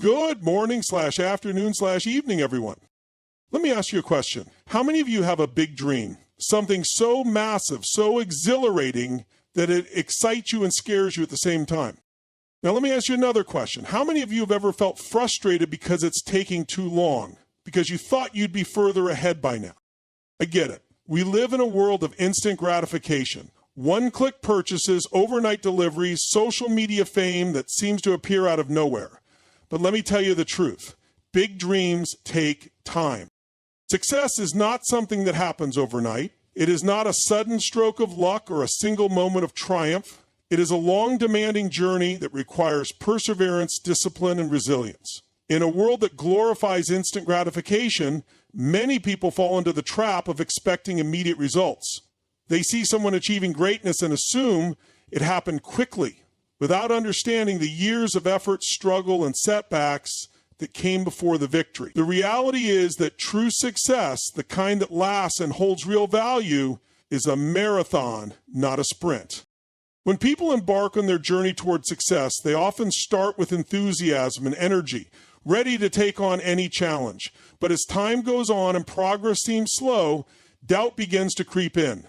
Good morning / afternoon / evening, everyone. Let me ask you a question. How many of you have a big dream? Something so massive, so exhilarating that it excites you and scares you at the same time. Now let me ask you another question. How many of you have ever felt frustrated because it's taking too long? Because you thought you'd be further ahead by now? I get it. We live in a world of instant gratification. One-click purchases, overnight deliveries, social media fame that seems to appear out of nowhere. But let me tell you the truth. Big dreams take time. Success is not something that happens overnight. It is not a sudden stroke of luck or a single moment of triumph. It is a long, demanding journey that requires perseverance, discipline, and resilience. In a world that glorifies instant gratification, many people fall into the trap of expecting immediate results. They see someone achieving greatness and assume it happened quickly, without understanding the years of effort, struggle, and setbacks that came before the victory. The reality is that true success, the kind that lasts and holds real value, is a marathon, not a sprint. When people embark on their journey toward success, they often start with enthusiasm and energy, ready to take on any challenge. But as time goes on and progress seems slow, doubt begins to creep in.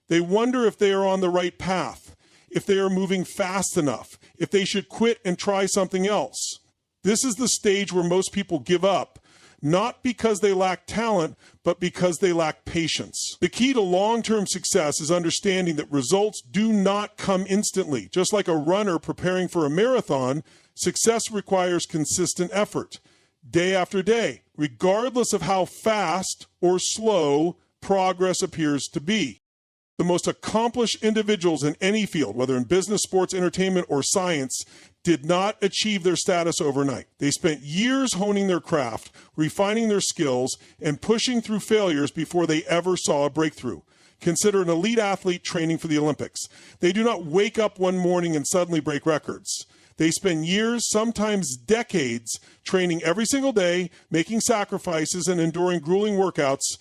They wonder if they are on the right path, if they are moving fast enough, if they should quit and try something else. This is the stage where most people give up, not because they lack talent, but because they lack patience. The key to long-term success is understanding that results do not come instantly. Just like a runner preparing for a marathon, success requires consistent effort, day after day, regardless of how fast or slow progress appears to be. The most accomplished individuals in any field, whether in business, sports, entertainment, or science, did not achieve their status overnight. They spent years honing their craft, refining their skills, and pushing through failures before they ever saw a breakthrough. Consider an elite athlete training for the Olympics. They do not wake up one morning and suddenly break records. They spend years, sometimes decades, training every single day, making sacrifices, and enduring grueling workouts.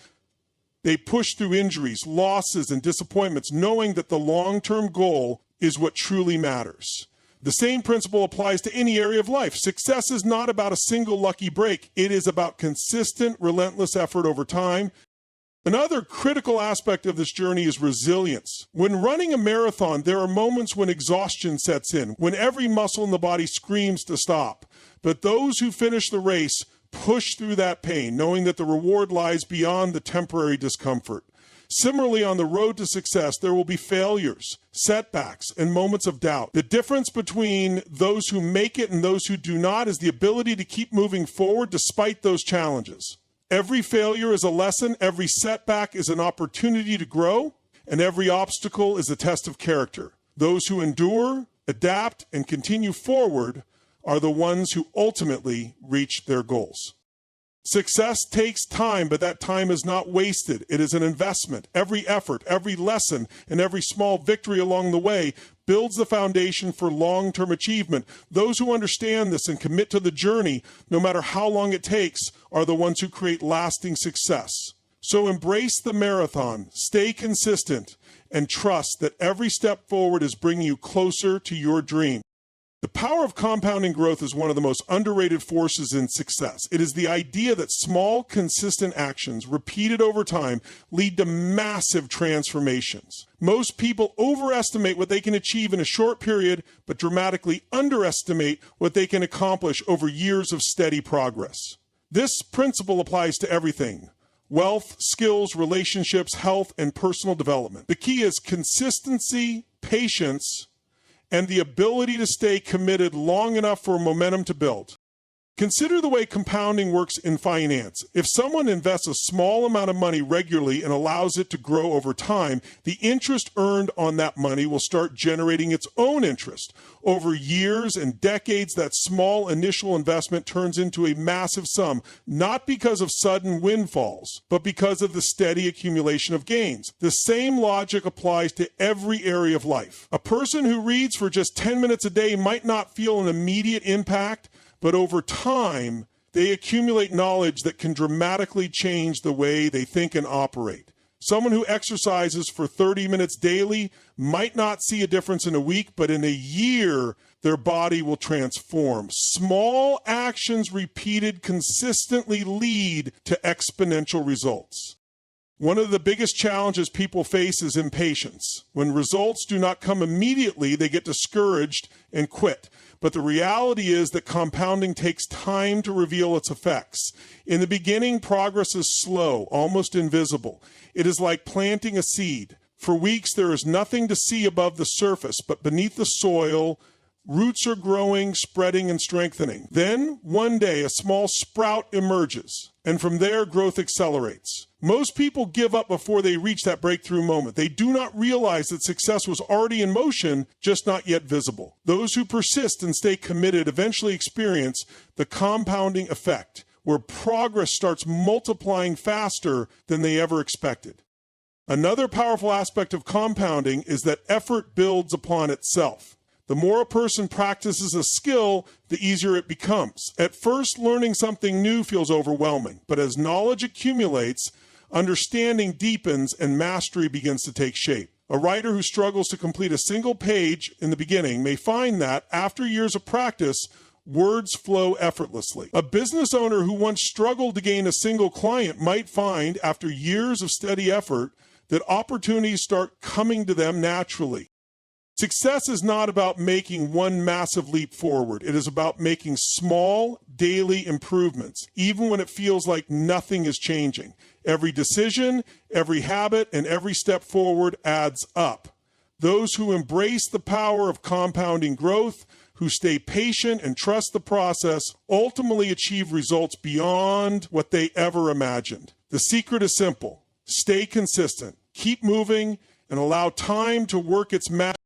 They push through injuries, losses, and disappointments, knowing that the long-term goal is what truly matters. The same principle applies to any area of life. Success is not about a single lucky break. It is about consistent, relentless effort over time. Another critical aspect of this journey is resilience. When running a marathon, there are moments when exhaustion sets in, when every muscle in the body screams to stop. But those who finish the race push through that pain, knowing that the reward lies beyond the temporary discomfort. Similarly, on the road to success, there will be failures, setbacks, and moments of doubt. The difference between those who make it and those who do not is the ability to keep moving forward despite those challenges. Every failure is a lesson, every setback is an opportunity to grow, and every obstacle is a test of character. Those who endure, adapt, and continue forward are the ones who ultimately reach their goals. Success takes time, but that time is not wasted. It is an investment. Every effort, every lesson, and every small victory along the way builds the foundation for long-term achievement. Those who understand this and commit to the journey, no matter how long it takes, are the ones who create lasting success. So embrace the marathon, stay consistent, and trust that every step forward is bringing you closer to your dream. The power of compounding growth is one of the most underrated forces in success. It is the idea that small, consistent actions repeated over time lead to massive transformations. Most people overestimate what they can achieve in a short period, but dramatically underestimate what they can accomplish over years of steady progress. This principle applies to everything: wealth, skills, relationships, health, and personal development. The key is consistency, patience, and the ability to stay committed long enough for momentum to build. Consider the way compounding works in finance. If someone invests a small amount of money regularly and allows it to grow over time, the interest earned on that money will start generating its own interest. Over years and decades, that small initial investment turns into a massive sum, not because of sudden windfalls, but because of the steady accumulation of gains. The same logic applies to every area of life. A person who reads for just 10 minutes a day might not feel an immediate impact, but over time, they accumulate knowledge that can dramatically change the way they think and operate. Someone who exercises for 30 minutes daily might not see a difference in a week, but in a year, their body will transform. Small actions repeated consistently lead to exponential results. One of the biggest challenges people face is impatience. When results do not come immediately, they get discouraged and quit. But the reality is that compounding takes time to reveal its effects. In the beginning, progress is slow, almost invisible. It is like planting a seed. For weeks, there is nothing to see above the surface, but beneath the soil, roots are growing, spreading, and strengthening. Then, one day, a small sprout emerges, and from there, growth accelerates. Most people give up before they reach that breakthrough moment. They do not realize that success was already in motion, just not yet visible. Those who persist and stay committed eventually experience the compounding effect, where progress starts multiplying faster than they ever expected. Another powerful aspect of compounding is that effort builds upon itself. The more a person practices a skill, the easier it becomes. At first, learning something new feels overwhelming, but as knowledge accumulates, understanding deepens and mastery begins to take shape. A writer who struggles to complete a single page in the beginning may find that, after years of practice, words flow effortlessly. A business owner who once struggled to gain a single client might find, after years of steady effort, that opportunities start coming to them naturally. Success is not about making one massive leap forward. It is about making small, daily improvements, even when it feels like nothing is changing. Every decision, every habit, and every step forward adds up. Those who embrace the power of compounding growth, who stay patient and trust the process, ultimately achieve results beyond what they ever imagined. The secret is simple. Stay consistent, keep moving, and allow time to work its magic.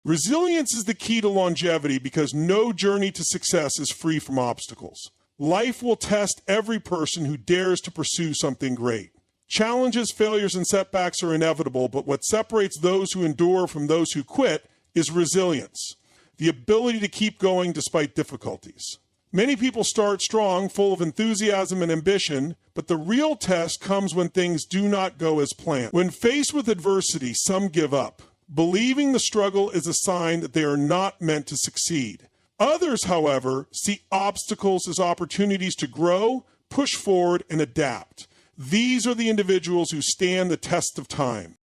Resilience is the key to longevity because no journey to success is free from obstacles. Life will test every person who dares to pursue something great. Challenges, failures, and setbacks are inevitable, but what separates those who endure from those who quit is resilience, the ability to keep going despite difficulties. Many people start strong, full of enthusiasm and ambition, but the real test comes when things do not go as planned. When faced with adversity, some give up, believing the struggle is a sign that they are not meant to succeed. Others, however, see obstacles as opportunities to grow, push forward, and adapt. These are the individuals who stand the test of time.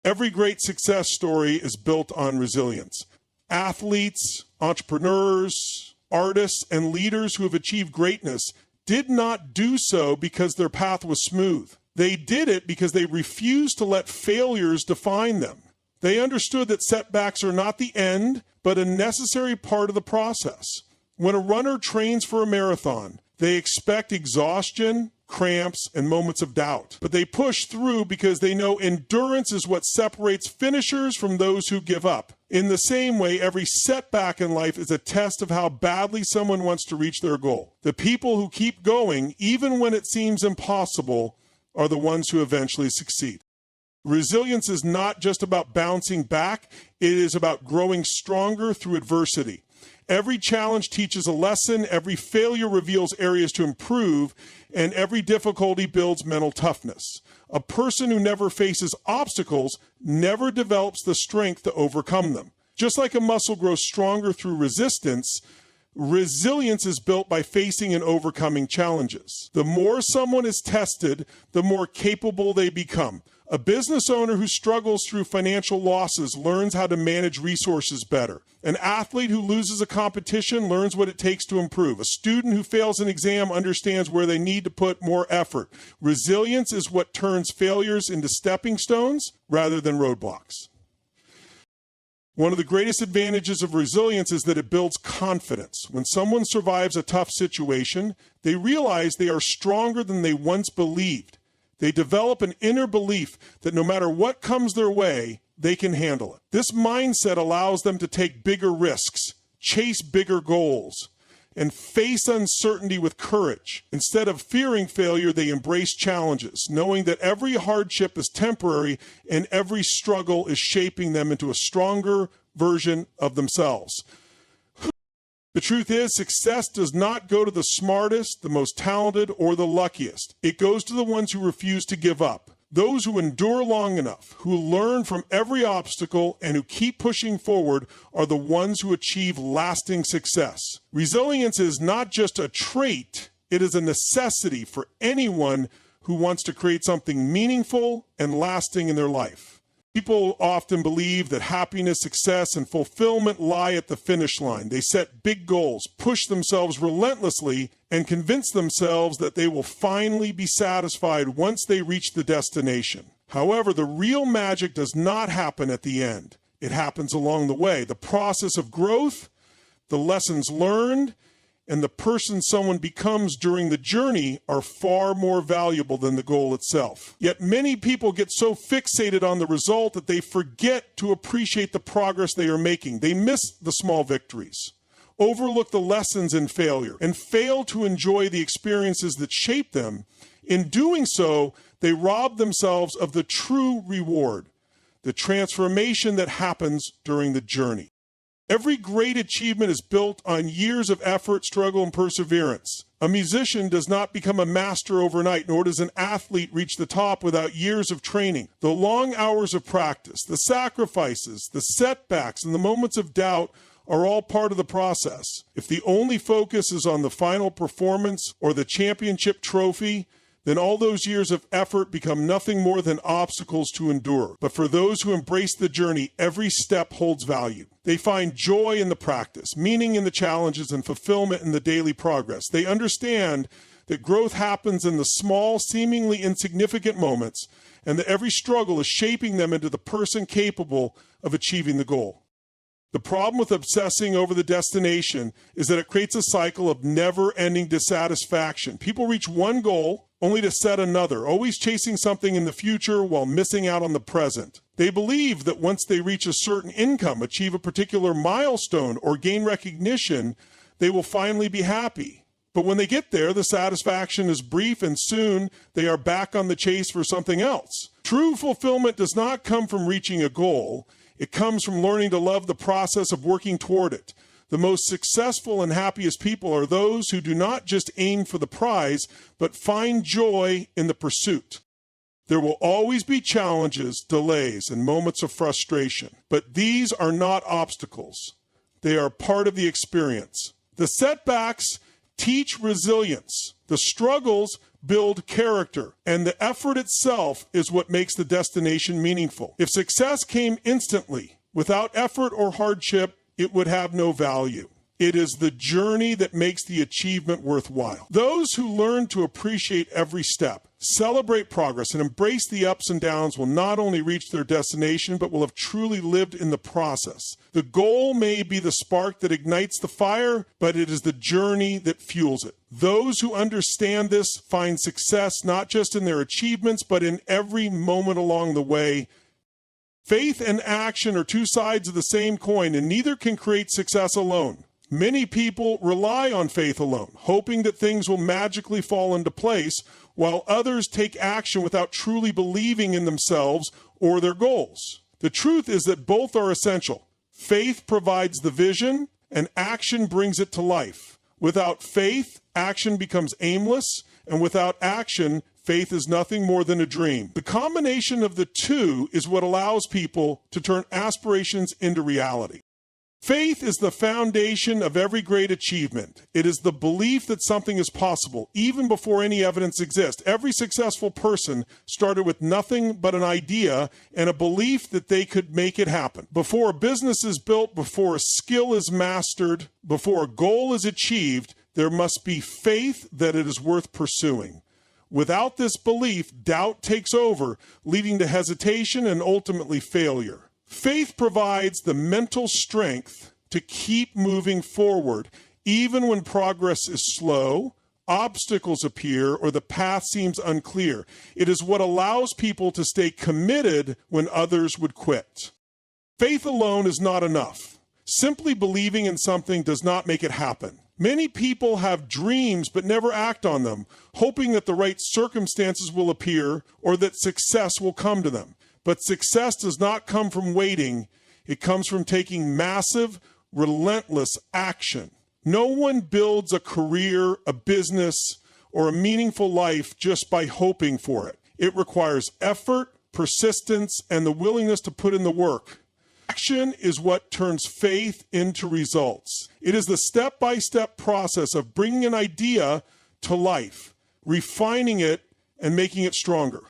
Every great success story is built on resilience. Athletes, entrepreneurs, artists, and leaders who have achieved greatness did not do so because their path was smooth. They did it because they refused to let failures define them. They understood that setbacks are not the end, but a necessary part of the process. When a runner trains for a marathon, they expect exhaustion, cramps, and moments of doubt. But they push through because they know endurance is what separates finishers from those who give up. In the same way, every setback in life is a test of how badly someone wants to reach their goal. The people who keep going, even when it seems impossible, are the ones who eventually succeed. Resilience is not just about bouncing back, it is about growing stronger through adversity. Every challenge teaches a lesson, every failure reveals areas to improve, and every difficulty builds mental toughness. A person who never faces obstacles never develops the strength to overcome them. Just like a muscle grows stronger through resistance, resilience is built by facing and overcoming challenges. The more someone is tested, the more capable they become. A business owner who struggles through financial losses learns how to manage resources better. An athlete who loses a competition learns what it takes to improve. A student who fails an exam understands where they need to put more effort. Resilience is what turns failures into stepping stones rather than roadblocks. One of the greatest advantages of resilience is that it builds confidence. When someone survives a tough situation, they realize they are stronger than they once believed. They develop an inner belief that no matter what comes their way, they can handle it. This mindset allows them to take bigger risks, chase bigger goals, and face uncertainty with courage. Instead of fearing failure, they embrace challenges, knowing that every hardship is temporary and every struggle is shaping them into a stronger version of themselves. The truth is, success does not go to the smartest, the most talented, or the luckiest. It goes to the ones who refuse to give up. Those who endure long enough, who learn from every obstacle, and who keep pushing forward are the ones who achieve lasting success. Resilience is not just a trait, it is a necessity for anyone who wants to create something meaningful and lasting in their life. People often believe that happiness, success, and fulfillment lie at the finish line. They set big goals, push themselves relentlessly, and convince themselves that they will finally be satisfied once they reach the destination. However, the real magic does not happen at the end. It happens along the way. The process of growth, the lessons learned, and the person someone becomes during the journey are far more valuable than the goal itself. Yet many people get so fixated on the result that they forget to appreciate the progress they are making. They miss the small victories, overlook the lessons in failure, and fail to enjoy the experiences that shape them. In doing so, they rob themselves of the true reward, the transformation that happens during the journey. Every great achievement is built on years of effort, struggle, and perseverance. A musician does not become a master overnight, nor does an athlete reach the top without years of training. The long hours of practice, the sacrifices, the setbacks, and the moments of doubt are all part of the process. If the only focus is on the final performance or the championship trophy, then all those years of effort become nothing more than obstacles to endure. But for those who embrace the journey, every step holds value. They find joy in the practice, meaning in the challenges, and fulfillment in the daily progress. They understand that growth happens in the small, seemingly insignificant moments, and that every struggle is shaping them into the person capable of achieving the goal. The problem with obsessing over the destination is that it creates a cycle of never-ending dissatisfaction. People reach one goal only to set another, always chasing something in the future while missing out on the present. They believe that once they reach a certain income, achieve a particular milestone, or gain recognition, they will finally be happy. But when they get there, the satisfaction is brief, and soon they are back on the chase for something else. True fulfillment does not come from reaching a goal. It comes from learning to love the process of working toward it. The most successful and happiest people are those who do not just aim for the prize, but find joy in the pursuit. There will always be challenges, delays, and moments of frustration, but these are not obstacles. They are part of the experience. The setbacks teach resilience. The struggles build character, and the effort itself is what makes the destination meaningful. If success came instantly, without effort or hardship, it would have no value. It is the journey that makes the achievement worthwhile. Those who learn to appreciate every step, celebrate progress, and embrace the ups and downs will not only reach their destination, but will have truly lived in the process. The goal may be the spark that ignites the fire, but it is the journey that fuels it. Those who understand this find success not just in their achievements, but in every moment along the way. Faith and action are two sides of the same coin, and neither can create success alone. Many people rely on faith alone, hoping that things will magically fall into place, while others take action without truly believing in themselves or their goals. The truth is that both are essential. Faith provides the vision, and action brings it to life. Without faith, action becomes aimless, and without action, faith is nothing more than a dream. The combination of the two is what allows people to turn aspirations into reality. Faith is the foundation of every great achievement. It is the belief that something is possible, even before any evidence exists. Every successful person started with nothing but an idea and a belief that they could make it happen. Before a business is built, before a skill is mastered, before a goal is achieved, there must be faith that it is worth pursuing. Without this belief, doubt takes over, leading to hesitation and ultimately failure. Faith provides the mental strength to keep moving forward, even when progress is slow, obstacles appear, or the path seems unclear. It is what allows people to stay committed when others would quit. Faith alone is not enough. Simply believing in something does not make it happen. Many people have dreams but never act on them, hoping that the right circumstances will appear or that success will come to them. But success does not come from waiting. It comes from taking massive, relentless action. No one builds a career, a business, or a meaningful life just by hoping for it. It requires effort, persistence, and the willingness to put in the work. Action is what turns faith into results. It is the step-by-step process of bringing an idea to life, refining it, and making it stronger.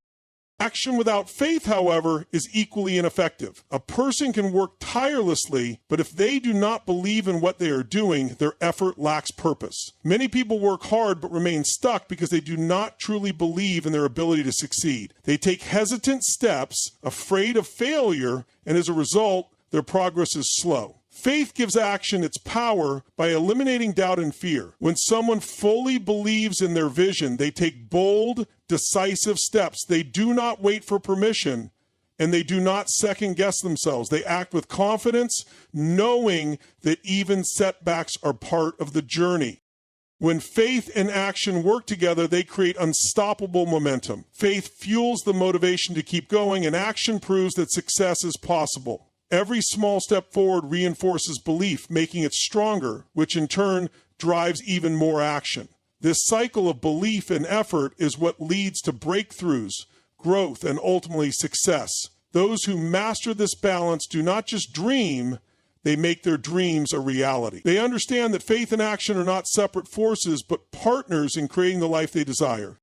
Action without faith, however, is equally ineffective. A person can work tirelessly, but if they do not believe in what they are doing, their effort lacks purpose. Many people work hard but remain stuck because they do not truly believe in their ability to succeed. They take hesitant steps, afraid of failure, and as a result, their progress is slow. Faith gives action its power by eliminating doubt and fear. When someone fully believes in their vision, they take bold, decisive steps. They do not wait for permission, and they do not second-guess themselves. They act with confidence, knowing that even setbacks are part of the journey. When faith and action work together, they create unstoppable momentum. Faith fuels the motivation to keep going, and action proves that success is possible. Every small step forward reinforces belief, making it stronger, which in turn drives even more action. This cycle of belief and effort is what leads to breakthroughs, growth, and ultimately success. Those who master this balance do not just dream, they make their dreams a reality. They understand that faith and action are not separate forces, but partners in creating the life they desire.